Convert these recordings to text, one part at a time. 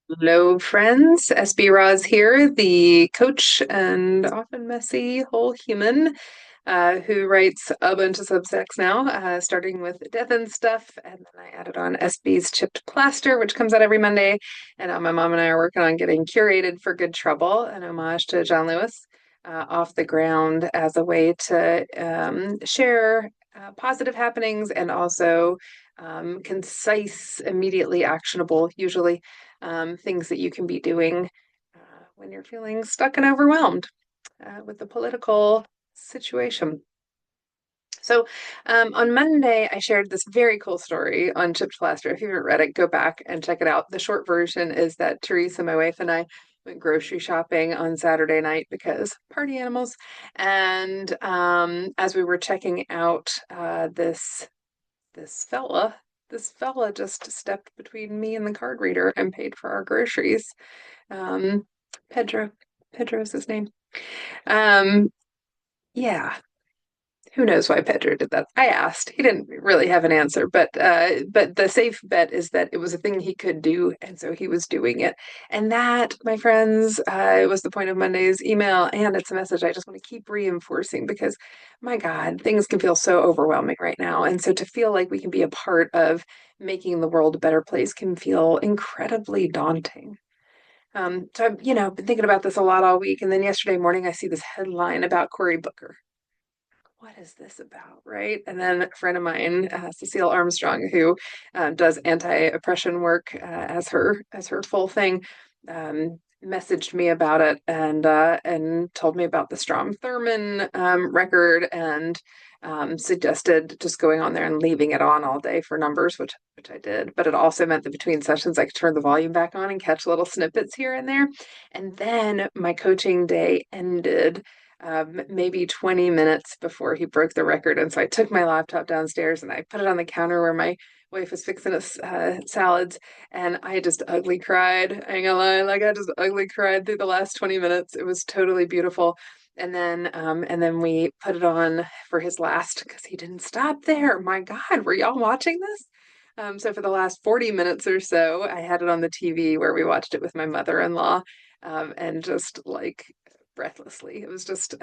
Hello, friends. SB Roz here, the coach and often messy whole human who writes a bunch of Substacks now, starting with Death and Stuff. And then I added on SB's Chipped Plaster, which comes out every Monday. And now my mom and I are working on getting Curated for Good Trouble, an homage to John Lewis, off the ground as a way to share positive happenings and also concise, immediately actionable, usually things that you can be doing when you're feeling stuck and overwhelmed with the political situation. So on Monday, I shared this very cool story on Chipped Plaster. If you haven't read it, go back and check it out. The short version is that Teresa, my wife, and I went grocery shopping on Saturday night because party animals. And as we were checking out this fella, this fella just stepped between me and the card reader and paid for our groceries. Um, Pedro, Pedro's his name. Um, yeah, who knows why Pedro did that? I asked. He didn't really have an answer, but the safe bet is that it was a thing he could do, and so he was doing it. And that, my friends, was the point of Monday's email, and it's a message I just want to keep reinforcing because, my God, things can feel so overwhelming right now, and so to feel like we can be a part of making the world a better place can feel incredibly daunting. So I've, been thinking about this a lot all week, and then yesterday morning I see this headline about Cory Booker. What is this about, right? And then a friend of mine, Cecile Armstrong, who does anti-oppression work as her full thing, messaged me about it and told me about the Strom Thurmond record and suggested just going on there and leaving it on all day for numbers, which I did. But it also meant that between sessions I could turn the volume back on and catch little snippets here and there. And then my coaching day ended maybe 20 minutes before he broke the record. And so I took my laptop downstairs and I put it on the counter where my wife was fixing us salads. And I just ugly cried. I ain't gonna lie, like I just ugly cried through the last 20 minutes. It was totally beautiful. And then we put it on for his last because he didn't stop there. My God, were y'all watching this? So for the last 40 minutes or so, I had it on the TV where we watched it with my mother-in-law, and just like breathlessly. It was just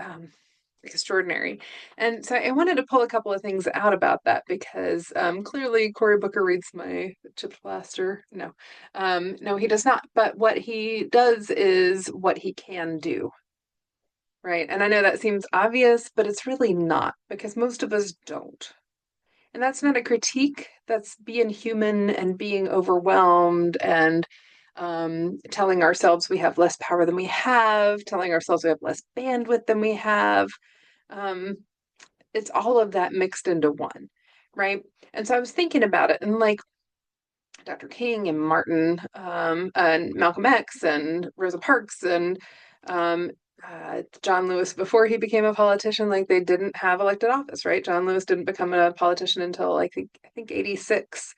extraordinary. And so I wanted to pull a couple of things out about that because clearly Cory Booker reads my Chipped Plaster. No, he does not. But what he does is what he can do. Right. And I know that seems obvious, but it's really not because most of us don't. And that's not a critique. That's being human and being overwhelmed and telling ourselves we have less power than we have, telling ourselves we have less bandwidth than we have. Um, it's all of that mixed into one, right? And so I was thinking about it, and like Dr. King and Martin and Malcolm X and Rosa Parks and um, John Lewis before he became a politician, like they didn't have elected office, right? John Lewis didn't become a politician until I think 86,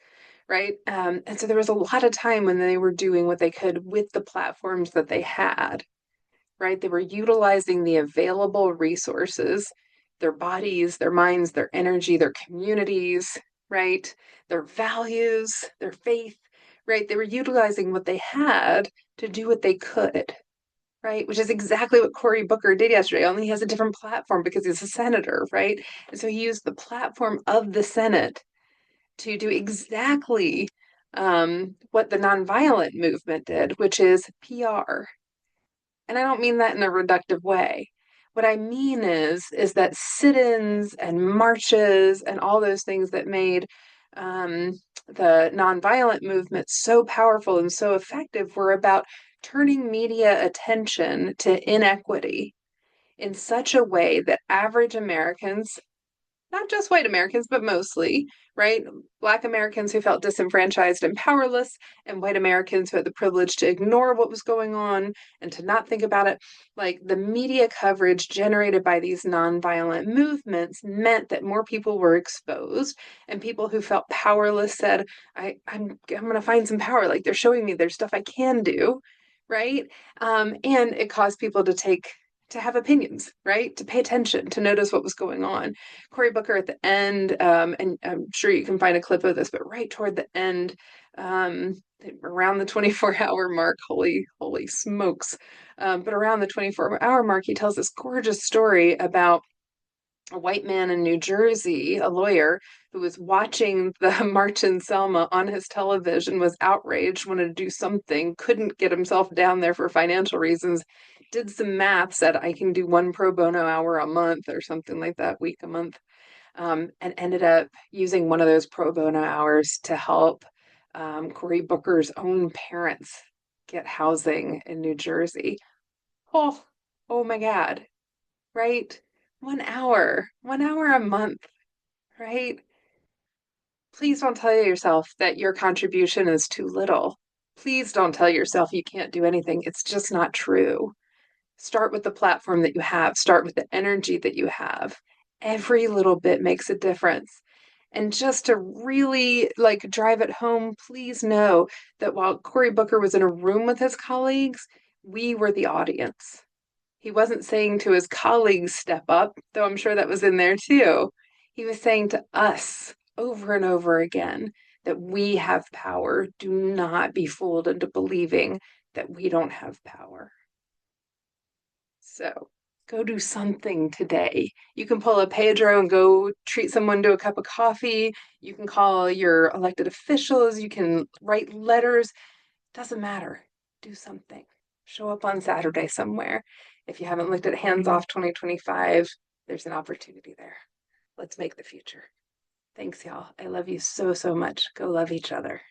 right? And so there was a lot of time when they were doing what they could with the platforms that they had, right? They were utilizing the available resources, their bodies, their minds, their energy, their communities, right? Their values, their faith, right? They were utilizing what they had to do what they could, right? Which is exactly what Cory Booker did yesterday, only he has a different platform because he's a senator, right? And so he used the platform of the Senate to do exactly what the nonviolent movement did, which is PR. And I don't mean that in a reductive way. What I mean is that sit-ins and marches and all those things that made the nonviolent movement so powerful and so effective were about turning media attention to inequity in such a way that average Americans, not just white Americans, but mostly, right? Black Americans who felt disenfranchised and powerless, and white Americans who had the privilege to ignore what was going on and to not think about it. Like the media coverage generated by these nonviolent movements meant that more people were exposed, and people who felt powerless said, I'm going to find some power. Like they're showing me there's stuff I can do, right? And it caused people to have opinions, right? To pay attention, to notice what was going on. Cory Booker at the end, and I'm sure you can find a clip of this, but right toward the end, um, around the 24-hour mark. Holy smokes. But around the 24-hour mark, he tells this gorgeous story about a white man in New Jersey, a lawyer, who was watching the March in Selma on his television, was outraged, wanted to do something, couldn't get himself down there for financial reasons, did some math, said, I can do one pro bono hour a month or something like that, week a month, and ended up using one of those pro bono hours to help Cory Booker's own parents get housing in New Jersey. Oh, oh my God, right? 1 hour a month, right? Please don't tell yourself that your contribution is too little. Please don't tell yourself you can't do anything. It's just not true. Start with the platform that you have, start with the energy that you have. Every little bit makes a difference. And just to really like drive it home, please know that while Cory Booker was in a room with his colleagues, we were the audience. He wasn't saying to his colleagues, step up, though I'm sure that was in there too. He was saying to us over and over again that we have power. Do not be fooled into believing that we don't have power. So go do something today. You can pull a Pedro and go treat someone to a cup of coffee. You can call your elected officials. You can write letters. Doesn't matter. Do something. Show up on Saturday somewhere. If you haven't looked at Hands Off 2025, there's an opportunity there. Let's make the future. Thanks, y'all. I love you so, so much. Go love each other.